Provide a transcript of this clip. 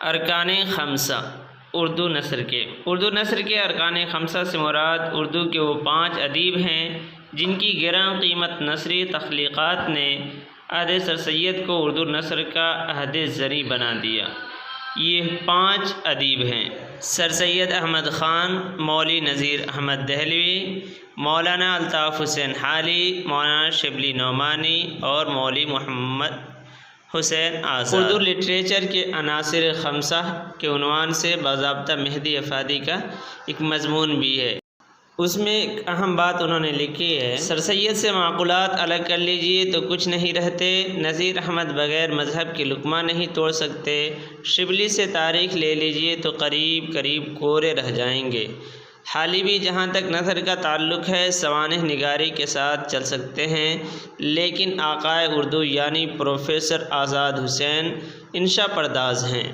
ارکان خمسہ اردو نثر کے ارکان خمسہ سے مراد اردو کے وہ 5 ادیب ہیں جن کی گراں قیمت نثری تخلیقات نے عہد سر سید کو اردو نثر کا عہد زریں بنا دیا۔ یہ 5 ادیب ہیں: سر سید احمد خان، مولوی نذیر احمد دہلوی، مولانا الطاف حسین حالی، مولانا شبلی نعمانی اور مولوی محمد حسین آزاد۔ اردو لٹریچر کے عناصر خمسہ کے عنوان سے باضابطہ مہدی افادی کا ایک مضمون بھی ہے۔ اس میں ایک اہم بات انہوں نے لکھی ہے: سر سید سے معقولات الگ کر لیجئے تو کچھ نہیں رہتے، نذیر احمد بغیر مذہب کے لقمہ نہیں توڑ سکتے، شبلی سے تاریخ لے لیجئے تو قریب قریب کورے رہ جائیں گے، حالی بھی جہاں تک نثر کا تعلق ہے سوانح نگاری کے ساتھ چل سکتے ہیں، لیکن آقائے اردو یعنی پروفیسر آزاد حسین انشا پرداز ہیں۔